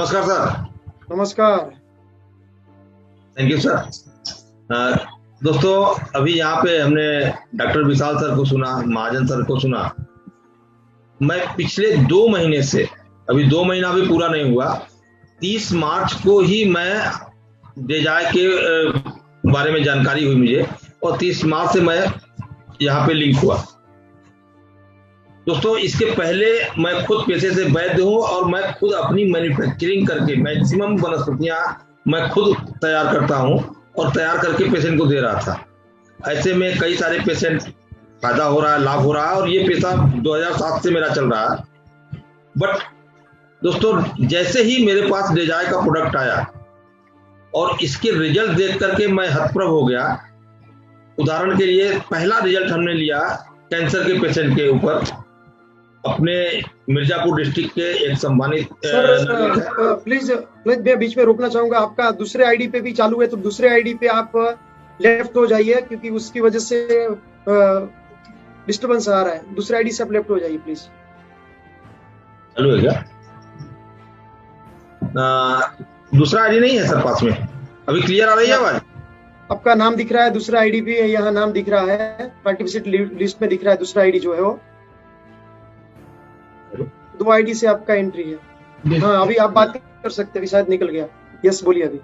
नमस्कार सर। नमस्कार। Thank you sir. दोस्तों, अभी यहाँ पे हमने डॉक्टर विशाल सर को सुना, महाजन सर को सुना। मैं पिछले 2 महीने से, अभी 2 महीना भी पूरा नहीं हुआ, 30 मार्च को ही मैं डेजाई के बारे में जानकारी हुई मुझे, और 30 मार्च से मैं यहाँ पे लिंक हुआ। दोस्तों, इसके पहले मैं खुद पेशे से वैद्य हूँ और मैं खुद अपनी मैन्युफैक्चरिंग करके मैक्सिमम वनस्पतियाँ मैं खुद तैयार करता हूँ और तैयार करके पेशेंट को दे रहा था। ऐसे में कई सारे पेशेंट फायदा हो रहा है, लाभ हो रहा है, और ये पेशा 2007 से मेरा चल रहा है। बट दोस्तों, जैसे ही मेरे पास डेजाई का प्रोडक्ट आया और इसके रिजल्ट देख करके मैं हतप्रभ हो गया। उदाहरण के लिए, पहला रिजल्ट हमने लिया कैंसर के पेशेंट के ऊपर, अपने मिर्जापुर डिस्ट्रिक्ट के एक सम्मानित सर, प्लीज मैं बीच में रोकना चाहूंगा। आपका दूसरे आईडी पे भी चालू है, तो दूसरे आईडी पे आप लेफ्ट हो जाइए, क्योंकि उसकी वजह से डिस्टरबेंस आ रहा है। दूसरे आईडी से आप लेफ्ट हो जाइए प्लीज। चालू है क्या? दूसरा आईडी नहीं है सर पास में। अभी क्लियर आ रही है आवाज? आपका नाम दिख रहा है, दूसरा आईडी भी यहाँ नाम दिख रहा है, पार्टिसिपेंट लिस्ट में दिख रहा है दूसरा आईडी जो है वो। 2 आईडी से आपका एंट्री है। हाँ, अभी आप बात कर सकते हैं, अभी शायद निकल गया। यस, बोलिए अभी।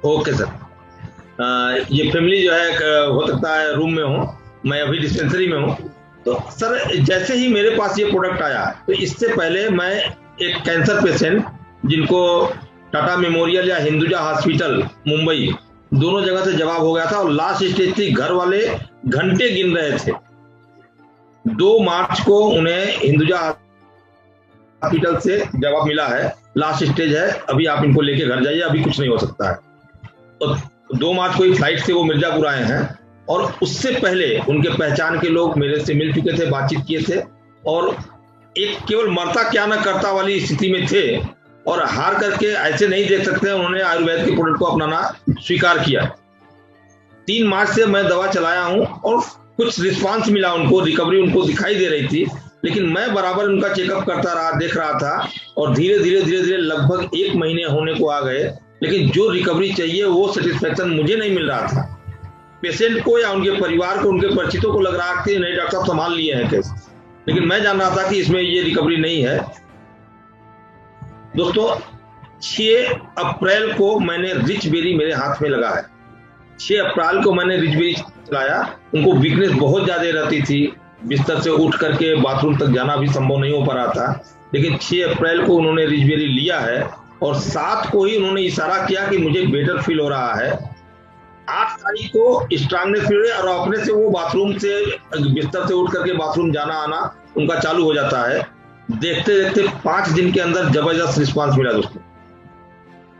Okay sir. ये फैमिली जो है, हो सकता है रूम में हो, मैं अभी डिस्पेंसरी में हूँ। तो सर, जैसे ही मेरे पास ये प्रोडक्ट आया, तो इससे पहले मैं एक कैंसर पेशेंट जिनको टाटा मेमोरियल या हिंदुजा हॉस्पिटल मुंबई दोनों जगह से जवाब हो गया था, और लास्ट स्टेज थी, घर वाले घंटे गिन रहे थे। 2 मार्च को उन्हें हिंदुजा हॉस्पिटल से जवाब मिला है, लास्ट स्टेज है, अभी आप इनको लेके घर जाइए, अभी कुछ नहीं हो सकता है। तो 2 मार्च को ही फ्लाइट से वो मिर्जापुर आए हैं, और उससे पहले उनके पहचान के लोग मेरे से मिल चुके थे, बातचीत किए थे, और एक केवल मरता क्या न करता वाली स्थिति में थे, और हार करके ऐसे नहीं देख सकते, उन्होंने आयुर्वेद के प्रोडक्ट को अपनाना स्वीकार किया। 3 मार्च से मैं दवा चलाया हूं और कुछ रिस्पांस मिला उनको, रिकवरी उनको दिखाई दे रही थी, लेकिन मैं बराबर उनका चेकअप करता रहा, देख रहा था, और धीरे धीरे लगभग 1 महीने होने को आ गए, लेकिन जो रिकवरी चाहिए वो सेटिस्फेक्शन मुझे नहीं मिल रहा था। पेशेंट को या उनके परिवार को, उनके परिचितों को लग रहा था नहीं डॉक्टर साहब संभाल लिए हैं केस, लेकिन मैं जान रहा था कि इसमें ये रिकवरी नहीं है। दोस्तों, 6 अप्रैल को मैंने रिच बेरी मेरे हाथ में लगा है। 6 अप्रैल को मैंने रिच बेरी चलाया। उनको वीकनेस बहुत ज्यादा रहती थी, बिस्तर से उठ करके बाथरूम तक जाना भी संभव नहीं हो पा रहा था, लेकिन 6 अप्रैल को उन्होंने रिच बेरी लिया है, और 7 को ही उन्होंने इशारा किया कि मुझे बेटर फील हो रहा है। 8 तारीख को स्ट्रांगनेस फील हुई, और अपने से वो बाथरूम से, बिस्तर से उठ करके बाथरूम जाना आना उनका चालू हो जाता है। देखते देखते 5 दिन के अंदर जबरदस्त रिस्पांस मिला दोस्तों,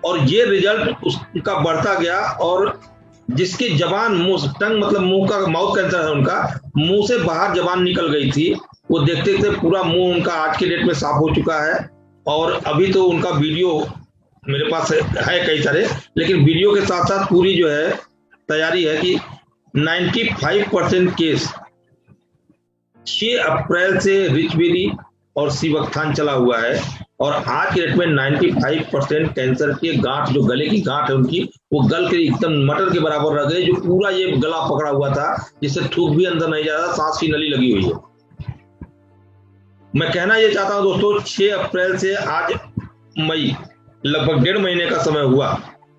और ये रिजल्ट उसका बढ़ता गया, और जिसकी जबान, मुंह, टंग मतलब मुंह का, माउथ कैंसर है उनका, मुंह से बाहर जबान निकल गई थी, वो देखते देखते पूरा मुंह उनका आज के डेट में साफ हो चुका है। और अभी तो उनका वीडियो मेरे पास है कई सारे, लेकिन वीडियो के साथ साथ पूरी जो है तैयारी है कि 95% केस 6 अप्रैल से रिच बेरी और सीवकथान चला हुआ है, और आज के डेट में 95% कैंसर के गांठ, जो गले की गांठ है उनकी, वो गल के एकदम मटर के बराबर रह गए, जो पूरा ये गला पकड़ा हुआ था, जिससे थूक भी अंदर नहीं जा रहा, सांस की नली लगी हुई है। मैं कहना ये चाहता हूं दोस्तों, 6 अप्रैल से आज मई, लगभग 1.5 महीने का समय हुआ,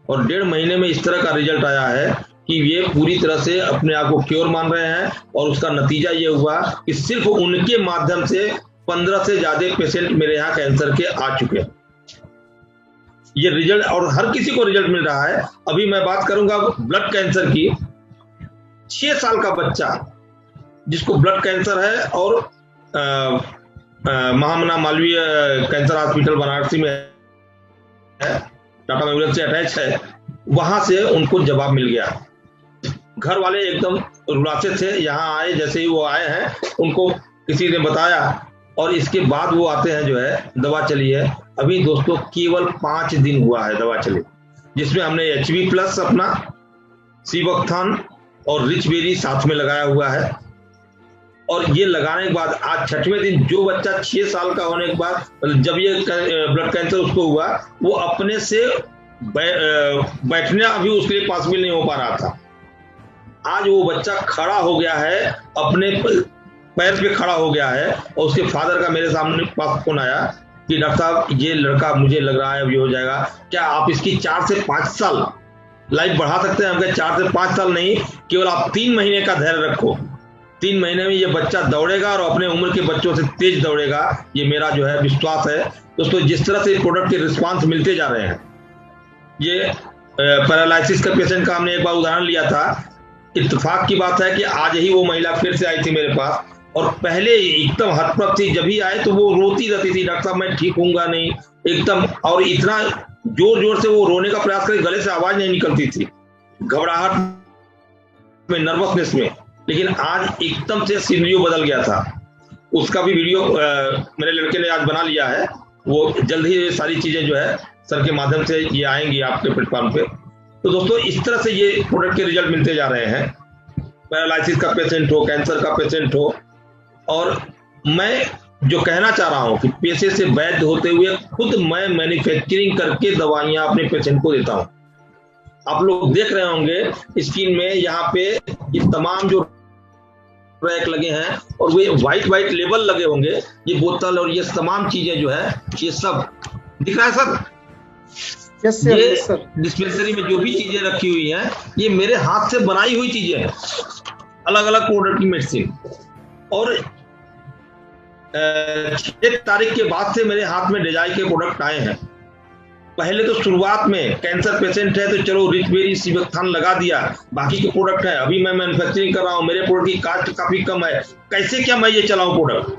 और 1.5 महीने में इस तरह का रिजल्ट आया है कि ये पूरी तरह से अपने आप को क्योर मान रहे हैं, और उसका नतीजा ये हुआ कि सिर्फ उनके माध्यम से 15 से ज्यादा पेशेंट मेरे यहाँ कैंसर के आ चुके हैं। ये रिजल्ट, और हर किसी को रिजल्ट मिल रहा है। अभी मैं बात करूंगा ब्लड कैंसर की। 6 साल का बच्चा जिसको ब्लड कैंसर है, और महामना मालवीय कैंसर हॉस्पिटल बनारसी में है, टाटा मेमोरियल से अटैच है, वहां से उनको जवाब मिल गया। घर वाले एकदम रुलासे थे, यहाँ आए, जैसे ही वो आए हैं उनको किसी ने बताया, और इसके बाद वो आते हैं, जो है दवा चली है। अभी दोस्तों केवल 5 दिन हुआ है दवा चली, जिसमें हमने HB+ अपना, सीवकथान और रिच बेरी साथ में लगाया हुआ है, और ये लगाने के बाद आज 6वें दिन जो बच्चा 6 साल का होने के बाद, मतलब जब ये ब्लड कैंसर उसको हुआ, वो अपने से बैठना अभी उसके लिए पॉसिबल नहीं हो पा रहा था। आज वो बच्चा खड़ा हो गया है, अपने पैर पे खड़ा हो गया है। और उसके फादर का मेरे सामने पास फोन आया कि डॉक्टर साहब ये लड़का मुझे लग रहा है अभी हो जाएगा, क्या आप इसकी 4 से 5 साल लाइफ बढ़ा सकते हैं? हम कहे 4 से 5 साल नहीं, केवल आप 3 महीने का धैर्य रखो। 3 महीने में ये बच्चा दौड़ेगा और अपने उम्र के बच्चों से तेज दौड़ेगा, ये मेरा जो है विश्वास है। दोस्तों, जिस तरह से प्रोडक्ट के रिस्पांस मिलते जा रहे हैं, ये पैरालिसिस का पेशेंट का हमने एक बार उदाहरण लिया था। इत्तेफाक की बात है कि आज ही वो महिला फिर से आई थी मेरे पास, और पहले एकदम हतप्रभ थी। जब ही आए तो वो रोती रहती थी, डॉक्टर साहब मैं ठीक होऊंगा नहीं एकदम, और इतना जोर जोर से वो रोने का प्रयास करे, गले से आवाज नहीं निकलती थी, घबराहट में, नर्वसनेस में। लेकिन आज एकदम से सिनेरियो बदल गया था। उसका भी वीडियो मेरे लड़के ने आज बना लिया है। वो जल्द ही सारी चीजें जो है सर के माध्यम से ये आएंगी आपके प्लेटफॉर्म पे। तो दोस्तों, इस तरह से ये प्रोडक्ट के रिजल्ट मिलते जा रहे हैं। पैरालिसिस का पेशेंट हो, कैंसर का पेशेंट हो, और मैं जो कहना चाह रहा हूं कि पैसे से वैध होते हुए खुद मैं मैन्युफैक्चरिंग करके दवाइयां अपने पेशेंट को देता हूं। आप लोग देख रहे होंगे स्क्रीन में, यहाँ पे ये तमाम जो रैक लगे हैं और वे व्हाइट लेबल लगे होंगे, ये बोतल और ये तमाम चीजें जो है, ये सब दिख रहा है सर? यस सर, ये यस सर। डिस्पेंसरी में जो भी चीजें रखी हुई हैं, ये मेरे हाथ से बनाई हुई चीजें हैं, अलग अलग प्रोडक्ट की मेडिसिन। और 6 तारीख के बाद से मेरे हाथ में डिजाइन के प्रोडक्ट आए हैं। पहले तो शुरुआत में कैंसर पेशेंट है तो चलो रिचबेरी, सीबेक्थान लगा दिया, बाकी के प्रोडक्ट है। अभी मैं मैन्युफैक्चरिंग कर रहा हूँ, मेरे प्रोडक्ट की कास्ट काफी कम है, कैसे क्या मैं ये चलाऊं प्रोडक्ट?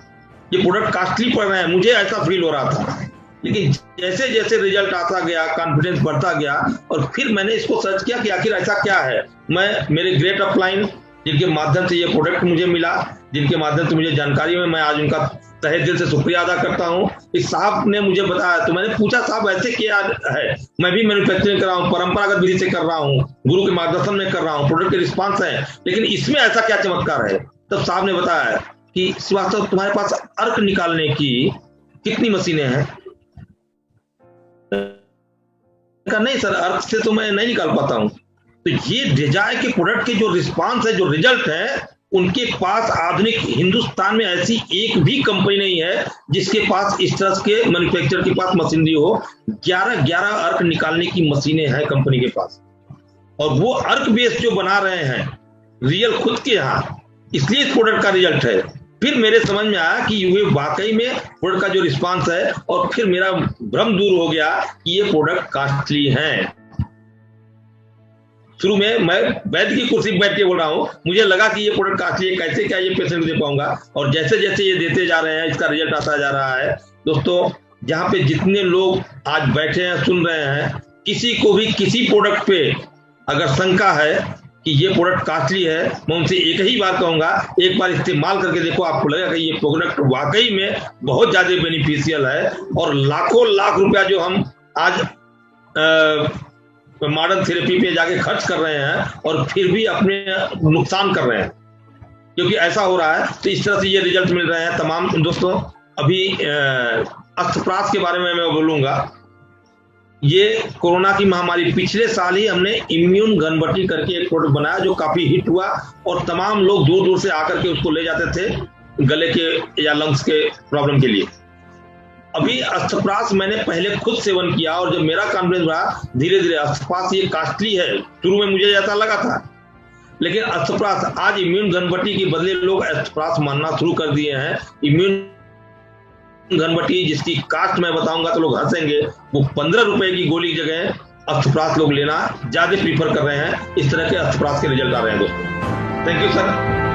ये प्रोडक्ट कॉस्टली पड़ रहे हैं, मुझे ऐसा फील हो रहा था। लेकिन जैसे जैसे रिजल्ट आता गया, कॉन्फिडेंस बढ़ता गया, और फिर मैंने इसको सर्च किया कि आखिर ऐसा क्या है। मैं मेरे ग्रेट अपलाइन जिनके माध्यम से ये प्रोडक्ट मुझे मिला, जिनके माध्यम से मुझे जानकारी में, मैं आज उनका तहे दिल से शुक्रिया अदा करता हूँ। इस साहब ने मुझे बताया तो मैंने पूछा, साहब ऐसे क्या है? मैं भी मैन्युफैक्चरिंग कर रहा हूँ, परंपरागत विधि से कर रहा हूँ, गुरु के मार्गदर्शन में कर रहा हूँ, प्रोडक्ट के रिस्पांस है, लेकिन इसमें ऐसा क्या चमत्कार है? तब साहब ने बताया कि श्रीवास्तव तुम्हारे पास अर्क निकालने की कितनी मशीनें हैं? नहीं सर, अर्क से तो मैं नहीं निकाल पाता हूँ। तो ये डिजायर के प्रोडक्ट के जो रिस्पांस है, जो रिजल्ट है, उनके पास आधुनिक हिंदुस्तान में ऐसी एक भी कंपनी नहीं है जिसके पास इस तरह के मैन्युफैक्चरर के पास मशीनरी हो। 11 अर्क निकालने की मशीनें हैं कंपनी के पास, और वो अर्क बेस जो बना रहे हैं रियल खुद के यहाँ, इसलिए इस प्रोडक्ट का रिजल्ट है। फिर मेरे समझ में आया कि ये वाकई में प्रोडक्ट का जो रिस्पांस है, और फिर मेरा भ्रम दूर हो गया कि ये प्रोडक्ट कॉस्टली है। शुरू में मैं वैद्य की कुर्सी बैठ के बोल रहा हूँ, मुझे लगा कि ये प्रोडक्ट कॉस्टली है, कैसे क्या ये पेशेंट दे पाऊंगा, और जैसे जैसे ये देते जा रहे हैं, इसका रिजल्ट आता जा रहा है। दोस्तों, जहाँ पे जितने लोग आज बैठे हैं, सुन रहे हैं, किसी को भी किसी प्रोडक्ट पे अगर शंका है कि ये प्रोडक्ट कॉस्टली है, मैं उनसे एक ही बात कहूंगा, एक बार इस्तेमाल करके देखो, आपको लगेगा कि ये प्रोडक्ट वाकई में बहुत ज्यादा बेनिफिशियल है। और लाखों लाख रुपया जो हम आज मॉडर्न थेरेपी पे जाके खर्च कर रहे हैं, और फिर भी अपने नुकसान कर रहे हैं, क्योंकि ऐसा हो रहा है। तो इस तरह से ये रिजल्ट मिल रहे हैं तमाम। दोस्तों, अभी अस्थप्राश के बारे में मैं बोलूंगा। ये कोरोना की महामारी, पिछले साल ही हमने इम्यून घनबटी करके एक प्रोडक्ट बनाया जो काफी हिट हुआ, और तमाम लोग दूर दूर से आकर के उसको ले जाते थे गले के या लंग्स के प्रॉब्लम के लिए। अभी अस्थप्राश मैंने पहले खुद सेवन किया, और जब मेरा कॉन्फिडेंस बढ़ा, धीरे धीरे अस्थप्राश ये कॉस्टली है, शुरू में मुझे ऐसा लगा था, लेकिन अस्थप्राश आज इम्यून घनबटी के बदले लोग अस्थप्राश मानना शुरू कर दिए हैं। इम्यून घनबटी जिसकी कास्ट मैं बताऊंगा तो लोग हंसेंगे, वो 15 रुपए की गोली की जगह अस्थप्राश लोग लेना ज्यादा प्रीफर कर रहे हैं। इस तरह के अस्थप्राश के रिजल्ट आ रहे हैं दोस्तों। Thank you sir.